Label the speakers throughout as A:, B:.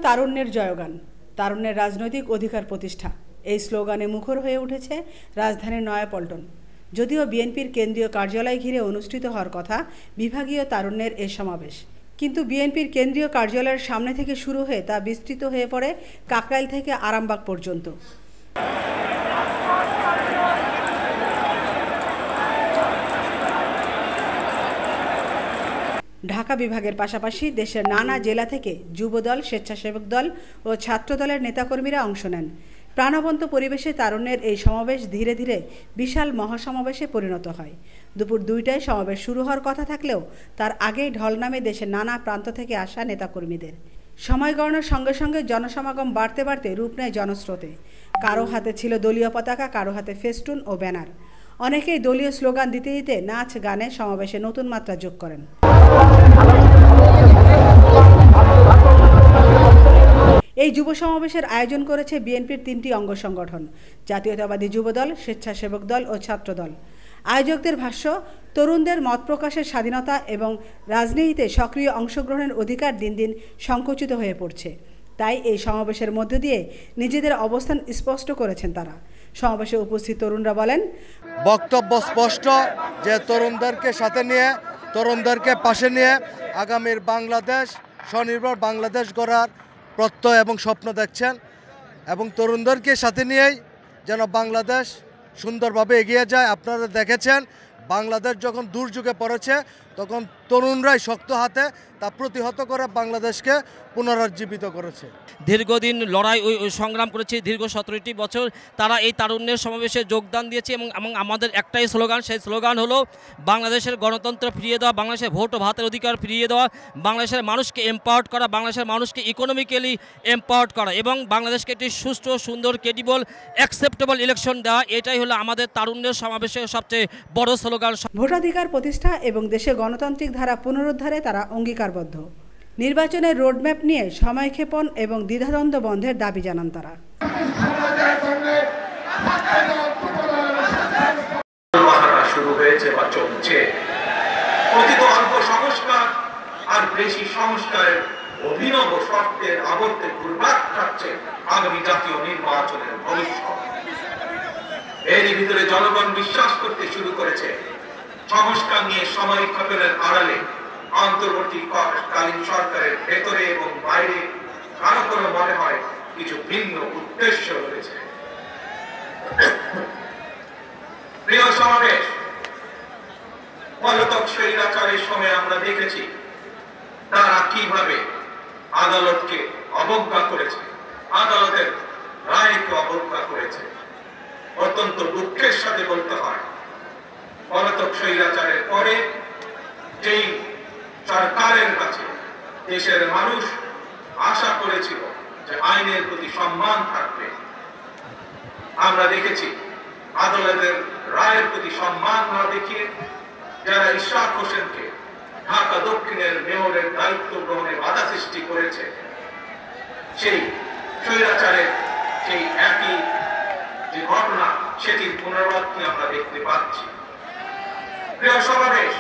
A: তারুণ্যের জয়গান, তারুণ্যের রাজনৈতিক অধিকার প্রতিষ্ঠা, এই স্লোগানে মুখর হয়ে উঠেছে রাজধানীর নয়াপল্টন। যদিও বিএনপির কেন্দ্রীয় কার্যালয় ঘিরে অনুষ্ঠিত হওয়ার কথা বিভাগীয় তারুণ্যের এ সমাবেশ, কিন্তু বিএনপির কেন্দ্রীয় কার্যালয়ের সামনে থেকে শুরু হয়ে তা বিস্তৃত হয়ে পড়ে কাকরাইল থেকে আরামবাগ পর্যন্ত। ঢাকা বিভাগের পাশাপাশি দেশের নানা জেলা থেকে যুবদল, স্বেচ্ছাসেবক দল ও ছাত্রদলের নেতাকর্মীরা অংশ নেন। প্রাণবন্ত পরিবেশে তারুণ্যের এই সমাবেশ ধীরে ধীরে বিশাল মহাসমাবেশে পরিণত হয়। দুপুর 2টায় সমাবেশ শুরু হওয়ার কথা থাকলেও তার আগেই ঢল নামে দেশের নানা প্রান্ত থেকে আসা নেতাকর্মীদের। সময় গণনার সঙ্গে সঙ্গে জনসমাগম বাড়তে বাড়তে রূপ নেয় জনস্রোতে। কারো হাতে ছিল দলীয় পতাকা, কারো হাতে ফেস্টুন ও ব্যানার। অনেকেই দলীয় স্লোগান দিতে দিতে নাচ গানে সমাবেশে নতুন মাত্রা যোগ করেন। এই যুব সমাবেশের আয়োজন করেছে বিএনপির 3টি অঙ্গ সংগঠন, জাতীয়তাবাদী যুবদল, স্বেচ্ছাসেবক দল ও ছাত্রদল। আয়োজকদের ভাষ্য, তরুণদের মত প্রকাশের স্বাধীনতা এবং রাজনীতিতে সক্রিয় অংশগ্রহণের অধিকার দিন দিন সংকুচিত হয়ে পড়ছে। তাই এই সমাবেশের মধ্য দিয়ে নিজেদের অবস্থান স্পষ্ট করেছেন তারা। সমাবেশে উপস্থিত তরুণরা বলেন,
B: বক্তব্য স্পষ্ট যে তরুণদেরকে সাথে নিয়ে, তরুণদেরকে পাশে নিয়ে আগামীর বাংলাদেশ, স্বনির্ভর বাংলাদেশ গড়ার প্রত্যয় এবং স্বপ্ন দেখছেন এবং তরুণদেরকে সাথে নিয়েই যেন বাংলাদেশ সুন্দরভাবে এগিয়ে যায়। আপনারা দেখেছেন বাংলাদেশ যখন দুর্যোগে পড়েছে তখন তরুণরাই শক্ত হাতে তা প্রতিহত করে বাংলাদেশকে পুনরুজ্জীবিত করেছে।
C: দীর্ঘদিন লড়াই সংগ্রাম করেছে, দীর্ঘ 17টি বছর তারা এই তারুণ্যের সমাবেশে যোগদান দিয়েছে এবং আমাদের একটাই স্লোগান, সেই স্লোগান হলো বাংলাদেশের গণতন্ত্র ফিরিয়ে দেওয়া, বাংলাদেশের ভোট ও ভাতের অধিকার ফিরিয়ে দেওয়া, বাংলাদেশের মানুষকে এম্পাওয়ার্ড করা, বাংলাদেশের মানুষকে ইকোনমিক্যালি এম্পাওয়ার্ড করা এবং বাংলাদেশকে একটি সুষ্ঠু, সুন্দর, ক্রেডিবল, অ্যাকসেপ্টেবল ইলেকশন দেওয়া। এটাই হলো আমাদের তারুণ্যের সমাবেশের সবচেয়ে বড় স্লোগান।
A: ভোটাধিকার প্রতিষ্ঠা এবং দেশে গণতান্ত্রিক ধারা পুনরুদ্ধারে তারা অঙ্গীকারবদ্ধ। নির্বাচনের রোডম্যাপ নিয়ে সময়ক্ষেপণ এবং দ্বিধাদ্বন্দ্ব বন্ধের দাবি জানান তারা।
D: শুরু হয়েছে বা চলছে, প্রকৃত অল্প সংস্কার আর বেশি সংস্কারের অভিনব শর্তের আবর্তে ঘুরপাক খাচ্ছে আগামী জাতীয় নির্বাচনের ভবিষ্যৎ। এরই ভিতরে জনগণ বিশ্বাস করতে শুরু করেছে সংস্কার নিয়ে সময়ক্ষেপণের আড়ালে অন্তর্বর্তীকালীন সরকারের ভেতরে এবং বাইরে কারো কোনো মনে হয় কিছু ভিন্ন উদ্দেশ্য রয়েছে। প্রিয় সমাবেশ, পলাতক স্বৈরাচারের সময় আমরা দেখেছি তারা কিভাবে আদালতকে অবজ্ঞা করেছে, আদালতের রায়কে অবজ্ঞা করেছে। অত্যন্ত দুঃখের সাথে বলতে হয়, পলাতক স্বৈরাচারের পরে যেই সরকারের কাছে দেশের মানুষ আশা করেছিল যে আইনের প্রতি সম্মান থাকবে, আমরা দেখেছি আদালতের রায়ের প্রতি সম্মান না দেখিয়ে যারা ইশরাক হোসেনকে ঢাকা দক্ষিণের মেয়রের দায়িত্ব গ্রহণে বাধা সৃষ্টি করেছে, সেই স্বৈরাচারের সেই একই যে ঘটনা সেটির পুনরাবৃত্তি আমরা দেখতে পাচ্ছি। প্রিয় সমাবেশ,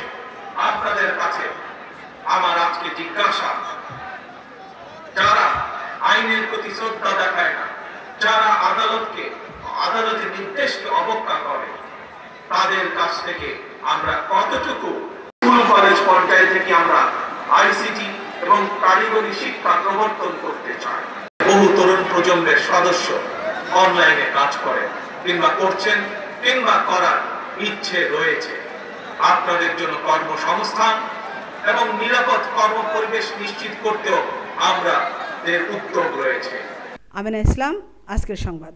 D: আপনাদের কাছে আমার আজকে জিজ্ঞাসা, যারা আইনের প্রতি শ্রদ্ধা দেখায় না, যারা আদালতের নির্দেশকে অবজ্ঞা করে, তাদের কাছ থেকে আমরা কতটুকু স্কুল কলেজ পর্যায়ে থেকে আমরা আইসিটি এবং কারিগরি শিক্ষা প্রবর্তন করতে চাই। বহু তরুণ প্রজন্মের সদস্য অনলাইনে কাজ করেন কিংবা করছেন কিংবা করার ইচ্ছে রয়েছে। আপনাদের জন্য কর্মসংস্থান এবং নিরাপদ কর্ম পরিবেশ নিশ্চিত করতেও আমাদের উদ্যোগ রয়েছে।
A: আমিনা ইসলাম, আজকের সংবাদ।